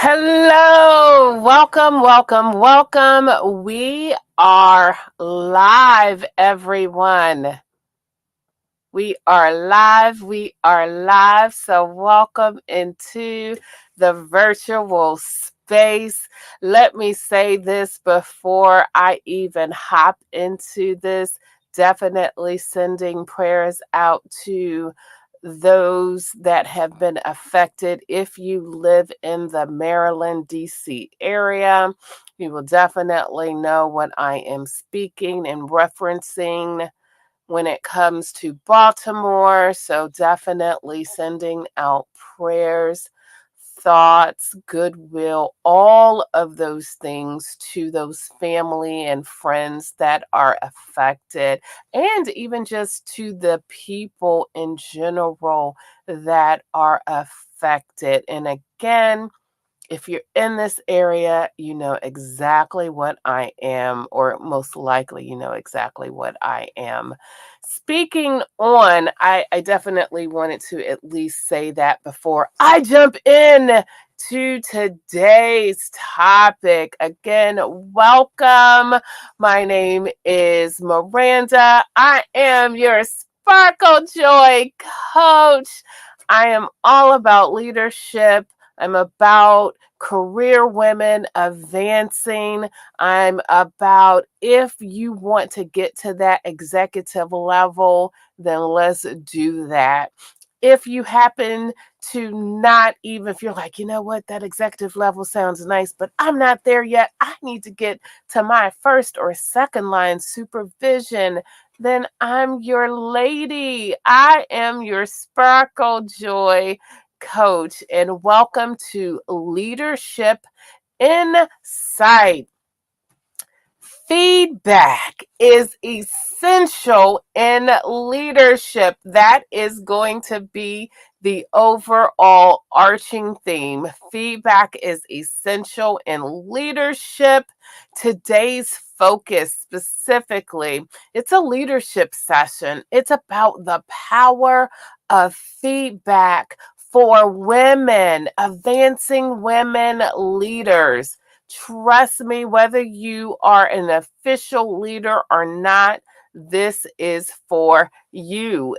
Hello, welcome, welcome, welcome. We are live, everyone. We are live. We are live. So, welcome into the virtual space. Let me say this before I even hop into this. Definitely sending prayers out to those that have been affected. If you live in the Maryland, D.C. area, you will definitely know what I am speaking and referencing when it comes to Baltimore. So definitely sending out prayers, thoughts, goodwill, all of those things to those family and friends that are affected, and even just to the people in general that are affected. And again, if you're in this area, you know exactly what I am, or most likely you know exactly what I am speaking on. I definitely wanted to at least say that before I jump in to today's topic. Again, welcome. My name is Miranda. I am your Sparkle Joy coach. I am all about leadership. I'm about career women advancing. I'm about, if you want to get to that executive level, then let's do that. If you happen to not even, if you're like, you know what, that executive level sounds nice, but I'm not there yet, I need to get to my first or second line supervision, then I'm your lady. I am your Sparkle Joy coach, and welcome to Leadership Insight. Feedback is essential in leadership. That is going to be the overall arching theme. Feedback is essential in leadership. Today's focus specifically, it's a leadership session. It's about the power of feedback for women, advancing women leaders. Trust me, whether you are an official leader or not, this is for you.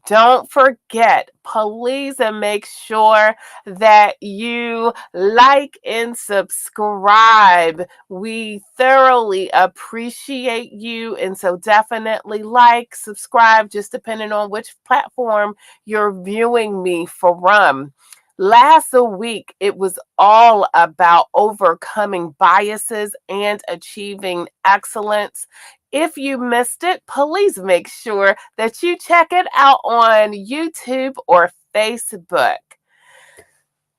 Don't forget, please, and make sure that you like and subscribe. We thoroughly appreciate you. And so definitely like, subscribe, just depending on which platform you're viewing me from. Last week, it was all about overcoming biases and achieving excellence. If you missed it, please make sure that you check it out on YouTube or Facebook.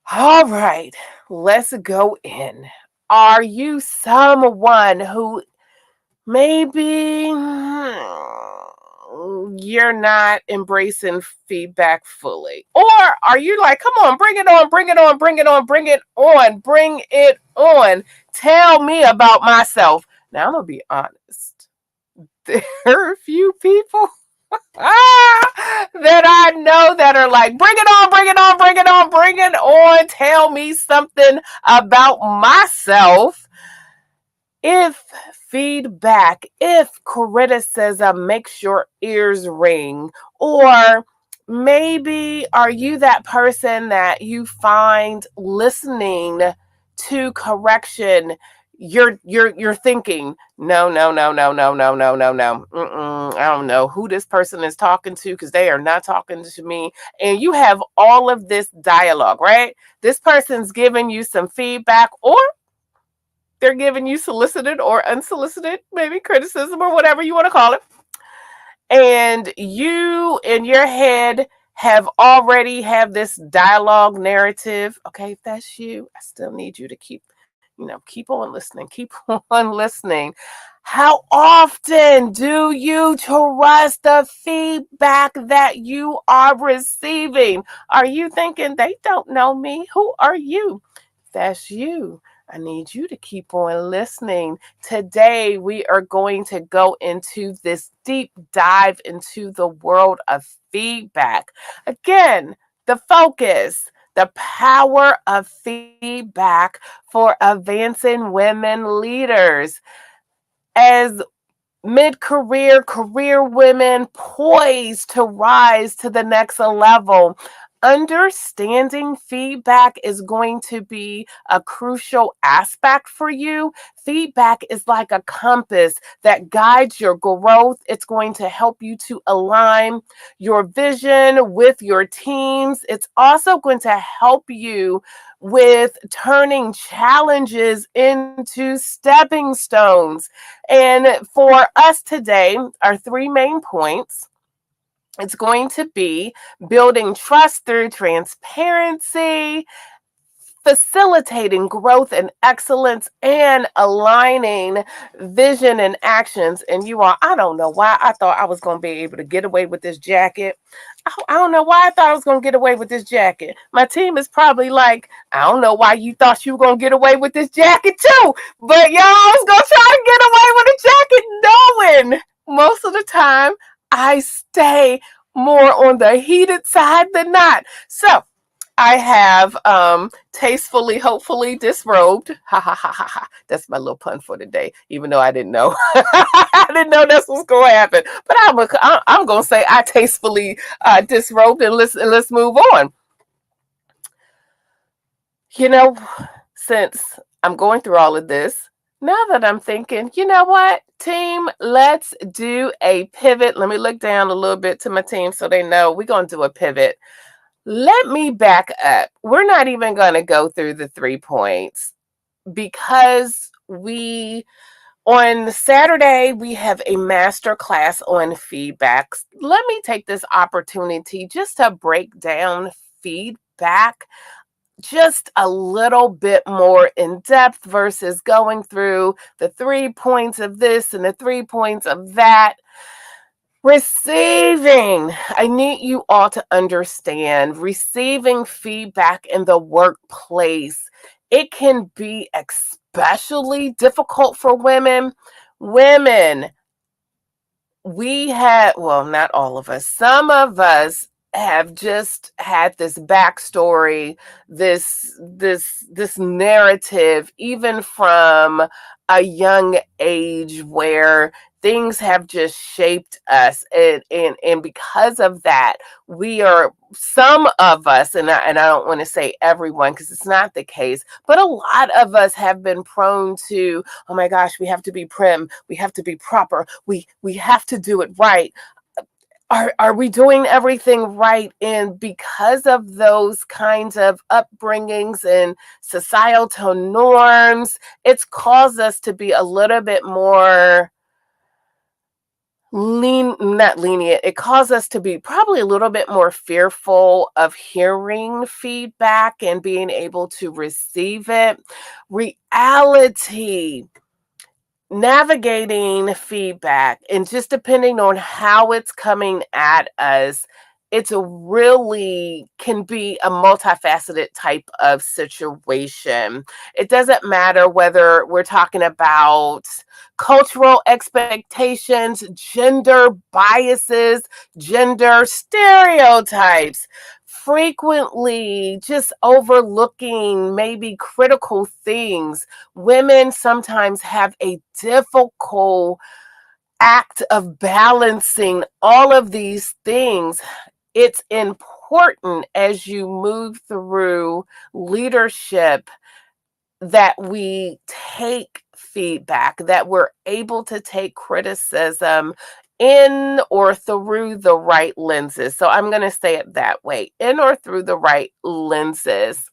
All right, let's go in. Are you someone who maybe you're not embracing feedback fully? Or are you like, come on, bring it on, bring it on, bring it on, bring it on, bring it on. Tell me about myself. Now, I'm going to be honest. There are a few people that I know that are like, bring it on, bring it on, bring it on, bring it on. Tell me something about myself. If feedback, if criticism makes your ears ring, or maybe are you that person that you find listening to correction, you're thinking, no, no, no, no, no, no, no, no, no. I don't know who this person is talking to, because they are not talking to me. And you have all of this dialogue, right? This person's giving you some feedback, or they're giving you solicited or unsolicited, maybe criticism or whatever you want to call it. And you in your head have already have this dialogue narrative. Okay, if that's you, I still need you to keep on listening, keep on listening. How often do you trust the feedback that you are receiving? Are you thinking they don't know me? Who are you? If that's you, I need you to keep on listening. Today, we are going to go into this deep dive into the world of feedback. Again, the focus, The power of feedback for advancing women leaders. As mid-career career women poised to rise to the next level, understanding feedback is going to be a crucial aspect for you. Feedback is like a compass that guides your growth. It's going to help you to align your vision with your teams. It's also going to help you with turning challenges into stepping stones. And for us today, our three main points, it's going to be building trust through transparency, facilitating growth and excellence, and aligning vision and actions. And you all, I don't know why I thought I was going to be able to get away with this jacket. I don't know why I thought I was going to get away with this jacket. My team is probably like, I don't know why you thought you were going to get away with this jacket too. But y'all, I was going to try to get away with a jacket knowing most of the time I stay more on the heated side than not. So I have tastefully, hopefully disrobed. Ha ha ha ha ha. That's my little pun for today, even though I didn't know. I didn't know that's what's going to happen. But I'm going to say I tastefully disrobed, and let's move on. You know, since I'm going through all of this, now that I'm thinking, you know what, team, let's do a pivot. Let me look down a little bit to my team so they know we're going to do a pivot. Let me back up. We're not even going to go through the 3 points because on Saturday, we have a master class on feedbacks. Let me take this opportunity just to break down feedback just a little bit more in depth versus going through the 3 points of this and the 3 points of that. Receiving, I need you all to understand, receiving feedback in the workplace, it can be especially difficult for women. Women, we had, well, not all of us, some of us have just had this backstory, this narrative, even from a young age, where things have just shaped us, and because of that, we are, some of us, and I don't want to say everyone because it's not the case, but a lot of us have been prone to, oh my gosh, we have to be prim, we have to be proper, we have to do it right. Are we doing everything right? And because of those kinds of upbringings and societal norms, it's caused us to be a little bit more not lenient. It caused us to be probably a little bit more fearful of hearing feedback and being able to receive it. Reality, navigating feedback, and just depending on how it's coming at us, it's a really can be a multifaceted type of situation. It doesn't matter whether we're talking about cultural expectations, gender biases, gender stereotypes, frequently just overlooking maybe critical things. Women sometimes have a difficult act of balancing all of these things. It's important as you move through leadership that we take feedback, that we're able to take criticism in or through the right lenses. So I'm going to say it that way, in or through the right lenses.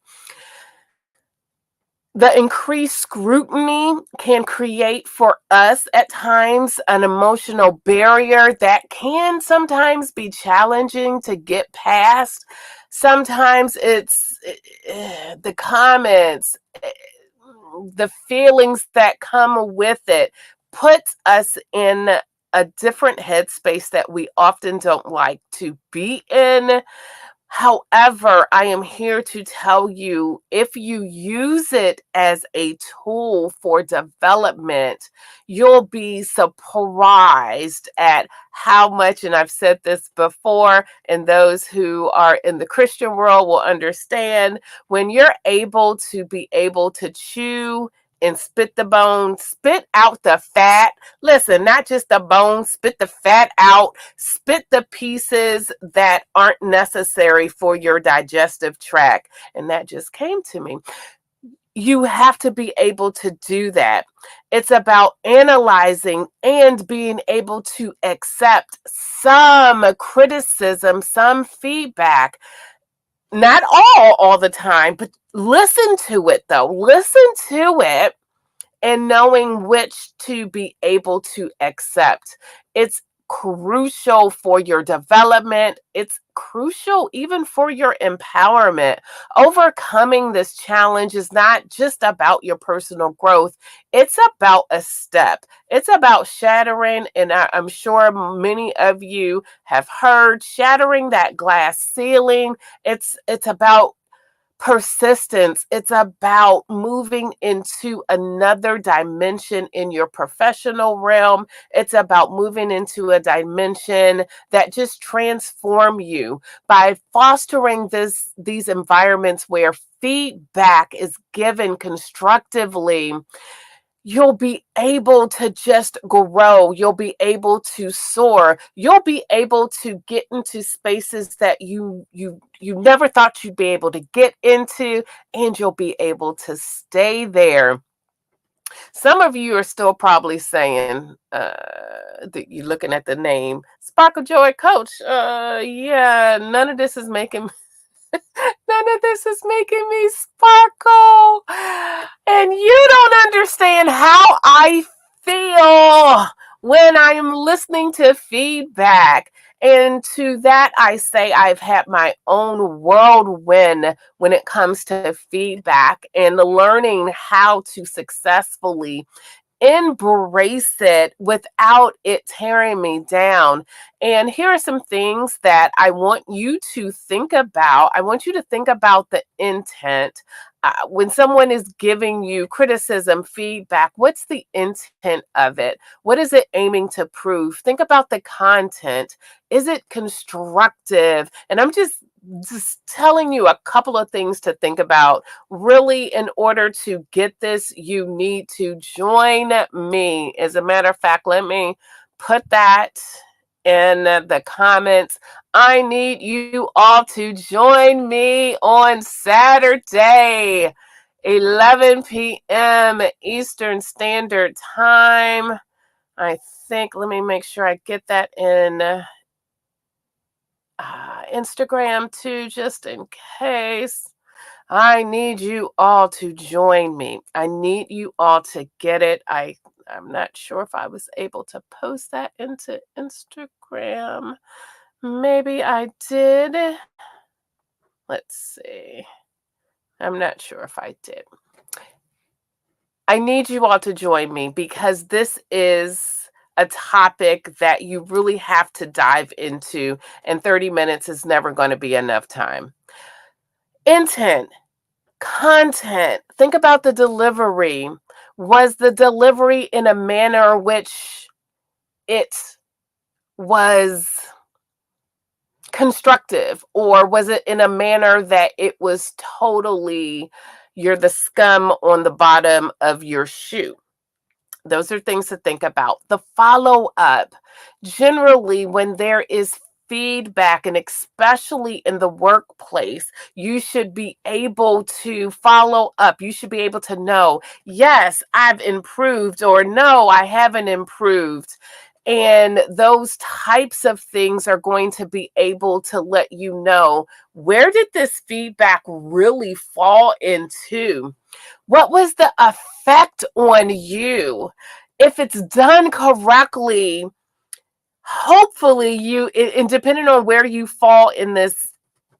The increased scrutiny can create for us at times an emotional barrier that can sometimes be challenging to get past. Sometimes it's the comments, the feelings that come with it puts us in a different headspace that we often don't like to be in. However, I am here to tell you, if you use it as a tool for development, you'll be surprised at how much, and I've said this before, and those who are in the Christian world will understand, when you're able to chew and spit the bone, spit out the fat. Listen, not just the bone, spit the fat out, spit the pieces that aren't necessary for your digestive tract. And that just came to me. You have to be able to do that. It's about analyzing and being able to accept some criticism, some feedback. Not all the time, but listen to it though. Listen to it and knowing which to be able to accept. It's crucial for your development. It's crucial even for your empowerment. Overcoming this challenge is not just about your personal growth, it's about a step. It's about shattering, and I'm sure many of you have heard, shattering that glass ceiling. It's about persistence. It's about moving into another dimension in your professional realm. It's about moving into a dimension that just transform you by fostering these environments where feedback is given constructively. You'll be able to just grow. You'll be able to soar. You'll be able to get into spaces that you never thought you'd be able to get into, and you'll be able to stay there. Some of you are still probably saying, that you're looking at the name Sparkle Joy Coach. Yeah, none of this is making me sparkle. And you don't understand how I feel when I am listening to feedback. And to that, I say I've had my own whirlwind when it comes to feedback and learning how to successfully embrace it without it tearing me down. And here are some things that I want you to think about. I want you to think about the intent. When someone is giving you criticism, feedback, what's the intent of it? What is it aiming to prove? Think about the content. Is it constructive? And I'm just telling you a couple of things to think about. Really, in order to get this, you need to join me. As a matter of fact, let me put that in the comments. I need you all to join me on Saturday, 11 p.m. Eastern Standard Time. I think, let me make sure I get that in Instagram too, just in case. I need you all to join me. I need you all to get it. I'm not sure if I was able to post that into Instagram. Maybe I did. Let's see. I'm not sure if I did. I need you all to join me because this is a topic that you really have to dive into, and 30 minutes is never going to be enough time. Intent. Content. Think about the delivery. Was the delivery in a manner which it was constructive, or was it in a manner that it was totally, you're the scum on the bottom of your shoe? Those are things to think about. The follow up. Generally, when there is feedback, and especially in the workplace, you should be able to follow up. You should be able to know, yes, I've improved, or no, I haven't improved. And those types of things are going to be able to let you know, where did this feedback really fall into? What was the effect on you? If it's done correctly, hopefully and depending on where you fall in this,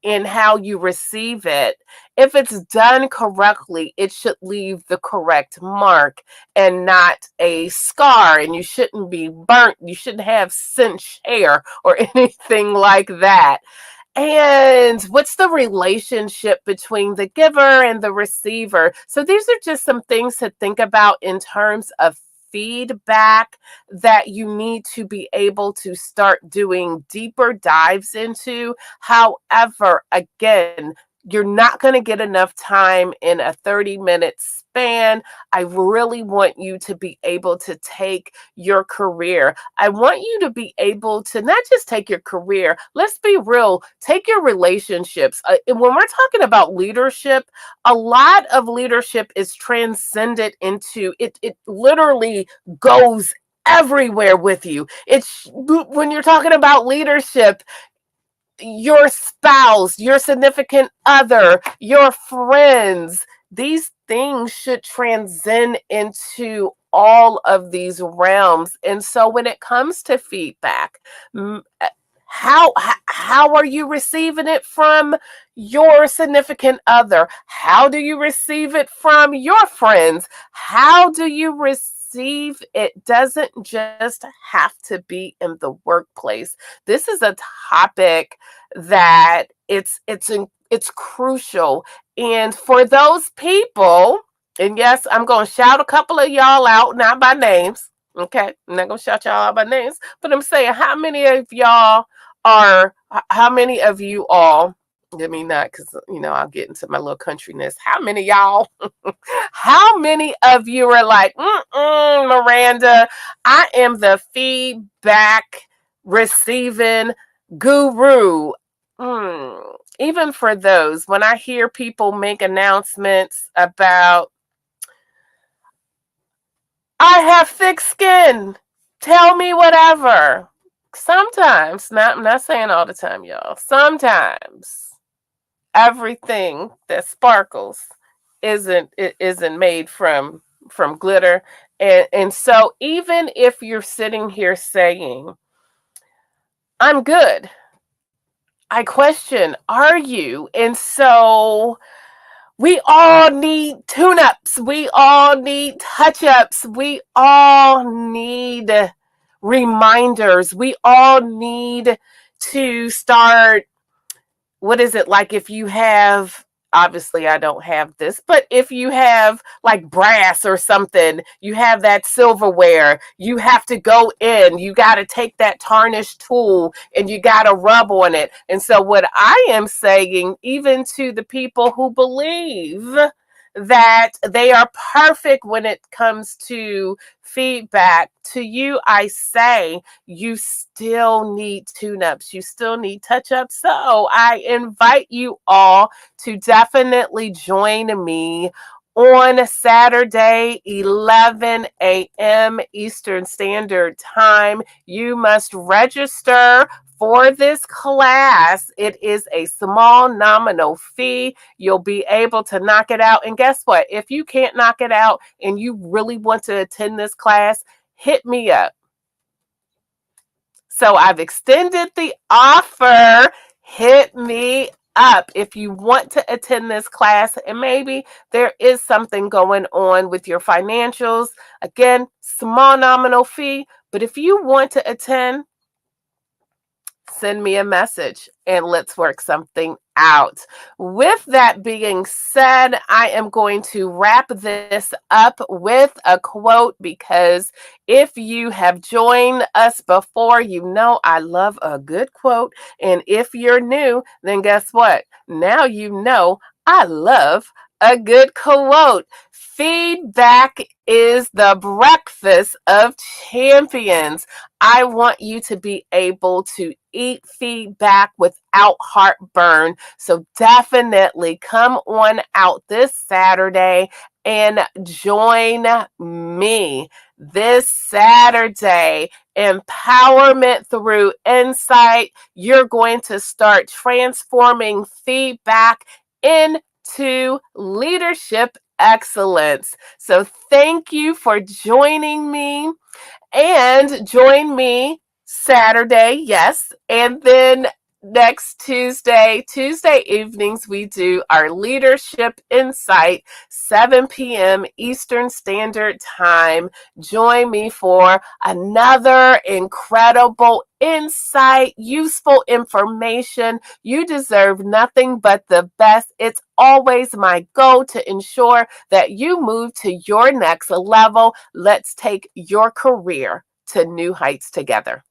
in how you receive it, if it's done correctly, it should leave the correct mark and not a scar. And you shouldn't be burnt. You shouldn't have singed hair or anything like that. And what's the relationship between the giver and the receiver? So these are just some things to think about in terms of feedback that you need to be able to start doing deeper dives into. However, again, you're not going to get enough time in a 30-minute span. I really want you to be able to take your career. I want you to be able to not just take your career, let's be real, take your relationships. When we're talking about leadership, a lot of leadership is transcended into it, it literally goes everywhere with you. It's when you're talking about leadership, your spouse, your significant other, your friends, these things should transcend into all of these realms. And so when it comes to feedback, how are you receiving it from your significant other? How do you receive it from your friends? How do you receive it? Doesn't just have to be in the workplace. This is a topic that it's crucial. And for those people, and yes, I'm going to shout a couple of y'all out, not by names. Okay, I'm not going to shout y'all out by names, but I'm saying how many of you all, let me not, because, I'll get into my little countryness. How many y'all, how many of you are like, Miranda, I am the feedback receiving guru. Even for those, when I hear people make announcements about, I have thick skin, tell me whatever. Sometimes, I'm not saying all the time, y'all. Sometimes everything that sparkles isn't made from glitter. And so even if you're sitting here saying, I'm good, I question, are you? And so we all need tune-ups. We all need touch-ups. We all need reminders. We all need to start. What is it like if you have, obviously I don't have this, but if you have like brass or something, you have that silverware, you have to go in, you got to take that tarnished tool and you got to rub on it. And so what I am saying, even to the people who believe that they are perfect when it comes to feedback, to you I say, you still need tune-ups, you still need touch-ups. So I invite you all to definitely join me on Saturday, 11 a.m. Eastern Standard Time. You must register for this class. It is a small nominal fee. You'll be able to knock it out. And guess what? If you can't knock it out and you really want to attend this class, hit me up. So I've extended the offer. Hit me up if you want to attend this class, and maybe there is something going on with your financials. Again, small nominal fee, but if you want to attend, send me a message and let's work something out. With that being said, I am going to wrap this up with a quote, because if you have joined us before, you know I love a good quote. And if you're new, then guess what? Now you know I love a good quote. Feedback is the breakfast of champions. I want you to be able to eat feedback without heartburn. So definitely come on out this Saturday and join me this Saturday. Empowerment through insight. You're going to start transforming feedback into leadership excellence. So thank you for joining me, and join me Saturday, yes, and then next Tuesday. Tuesday evenings, we do our Leadership Insight, 7 p.m. Eastern Standard Time. Join me for another incredible insight, useful information. You deserve nothing but the best. It's always my goal to ensure that you move to your next level. Let's take your career to new heights together.